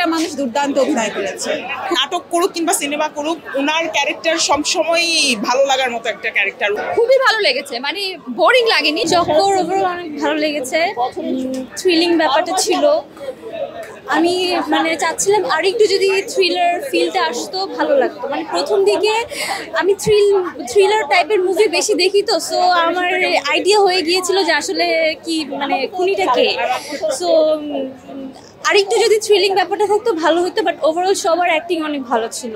প্রত্যেকটা মানুষ দুর্দান্ত অভিনয় করেছে। নাটক করুক কিংবা সিনেমা করুক, ওনার ক্যারেক্টার সবসময়ই ভালো লাগার মতো একটা ক্যারেক্টার। খুবই ভালো লেগেছে, মানে বোরিং লাগেনি। চক্কর ওভারঅল অনেক ভালো লেগেছে, থ্রিলিং ব্যাপারটা ছিল। আমি মানে চাচ্ছিলাম আর একটু যদি থ্রিলার ফিলটা আসতো ভালো লাগতো। মানে প্রথম দিকে আমি থ্রিলার টাইপের মুভি বেশি দেখি, তো সো আমার আইডিয়া হয়ে গিয়েছিল যে আসলে কি মানে খুনিটা কে। সো আরেকটু যদি থ্রিলিং ব্যাপারটা থাকতো ভালো হতো, বাট ওভারঅল সবার অ্যাক্টিং অনেক ভালো ছিল।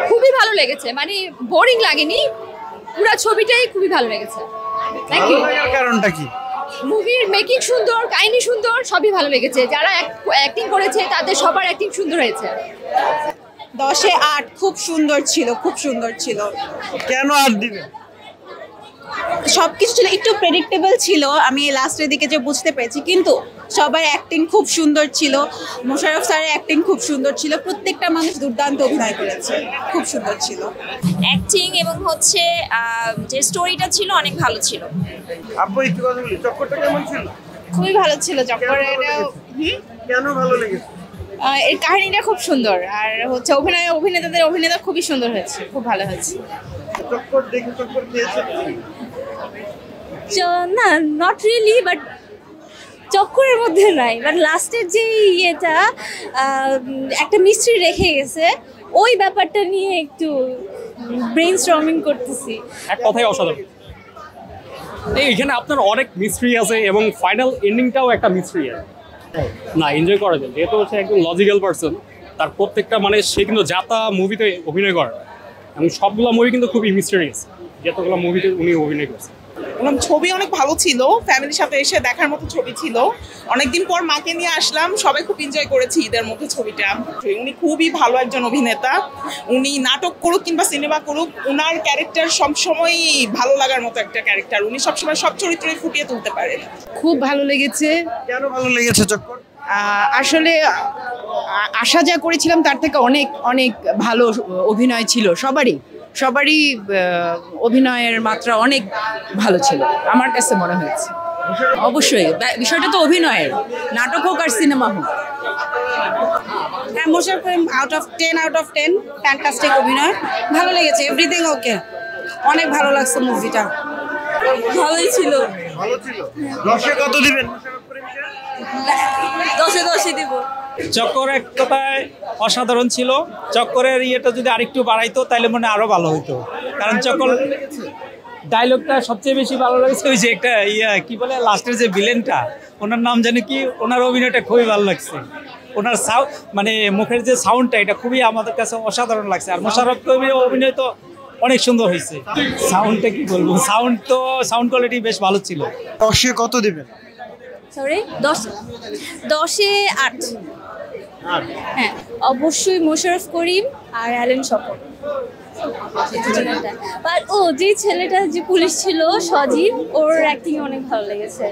খুবই ভালো লেগেছে, মানে বোরিং লাগেনি, পুরো ছবিটাই খুবই ভালো লেগেছে। Thank you. কারণটা কি? মুভির মেকিং সুন্দর, কাহিনী সুন্দর, সবই ভালো লেগেছে। যারা অ্যাক্টিং করেছে তাদের সবার অ্যাক্টিং সুন্দর হয়েছে। 10-এ 8 খুব সুন্দর ছিল, খুব সুন্দর ছিল। কেন 8 দিবেন? সবকিছু ছিল একটু প্রেডিক্টেবল ছিল, আমি লাস্টের দিকে যে বুঝতে পেরেছি, কিন্তু সবার অ্যাক্টিং খুব সুন্দর ছিল। মোশাররফ স্যারের অ্যাক্টিং খুব সুন্দর ছিল, প্রত্যেকটা মানুষ দুর্দান্ত অভিনয় করেছে, খুব সুন্দর ছিল অ্যাক্টিং এবং হচ্ছে যে স্টোরিটা ছিল অনেক ভালো ছিল। আপু একটু কথা বলি, চক্করটা কেমন ছিল? খুবই ভালো ছিল চক্করের। কেন ভালো লেগেছে? এর কাহিনীটা খুব সুন্দর, আর হচ্ছে অভিনেতাদের অভিনেতা খুবই সুন্দর হয়েছে, খুব ভালো হয়েছে। চক্কর দেখে চক্কর খেয়েছেন? না, নট রিয়েলি, বাট চক্করের মধ্যে নাই। বাট লাস্টের যে ইয়েটা একটা মিস্ট্রি রেখে গেছে, ওই ব্যাপারটা নিয়ে একটু ব্রেইন স্টর্মিং করতেছি। এক কথাই অসাধারণ। এইখানে আপনার অনেক মিস্ট্রি আছে এবং ফাইনাল এন্ডিংটাও একটা মিস্ট্রি আছে। না, এনজয় করা যায়, যেহেতু হচ্ছে একদম লজিক্যাল পার্সন। তার প্রত্যেকটা মানে সে কিন্তু যাতা মুভিতে অভিনয় করে, এবং সবগুলো মুভি কিন্তু খুবই মিস্টেরিয়াস, যতগুলো মুভিতে উনি অভিনয় করছেন। ছবি অনেক ভালো ছিল, ফ্যামিলির সাথে এসে দেখার মতো ছবি ছিল। অনেকদিন পর মাকে নিয়ে আসলাম, সবাই খুব এনজয় করেছি ঈদের মধ্যে ছবিটা। উনি খুবই ভালো একজন অভিনেতা। উনি নাটক করুক কিংবা সিনেমা করুক, ওনার ক্যারেক্টার সবসময়ই ভালো লাগার মতো একটা ক্যারেক্টার। উনি সবসময় সব চরিত্রই ফুটিয়ে তুলতে পারেন। খুব ভালো লেগেছে। কেন ভালো লেগেছে চক্কর? আসলে আশা যা করেছিলাম তার থেকে অনেক অনেক ভালো অভিনয় ছিল সবারই অভিনয়ের মাত্রা অনেক ভালো ছিল আমার কাছে মনে হয়েছে। অবশ্যই বিষয়টা তো অভিনয়ের, নাটক হোক আর সিনেমা হোক। হ্যাঁ, Mosharraf Karim out of 10 fantastic অভিনয়, ভালো লেগেছে, এভরিথিং ওকে, অনেক ভালো লাগছে মুভিটা, ভালোই ছিল। ভালো ছিল। 10-এ কত দিবেন? 10-এ 10 দিব। চক্কর এক কথায় অসাধারণ ছিল। চক্করের ইয়েটা যদি আরেকটু বাড়াইতো তাহলে মনে আরো ভালো হতো, কারণ চক্কর ডায়লগটা সবচেয়ে বেশি ভালো লাগছে। ওই যে একটা কি বলে লাস্টের যে ভিলেনটা, ওনার নাম জানি কি, ওনার অভিনয়টা খুবই ভালো লাগছে। ওনার মানে মুখের যে সাউন্ডটা, এটা খুবই আমাদের কাছে অসাধারণ লাগছে। আর মোশাররফ করিমের অভিনয় তো অনেক সুন্দর হয়েছে। সাউন্ডটা কি বলবো, সাউন্ড কোয়ালিটি বেশ ভালো ছিল। 10-এ কত দিবেন? সরি, 10-এ 8। হ্যাঁ, অবশ্যই মোশাররফ করিম আর অ্যালেন শপথ। আর যে ছেলেটা যে পুলিশ ছিল সজীব, ওর অ্যাক্টিং অনেক ভালো লেগেছে।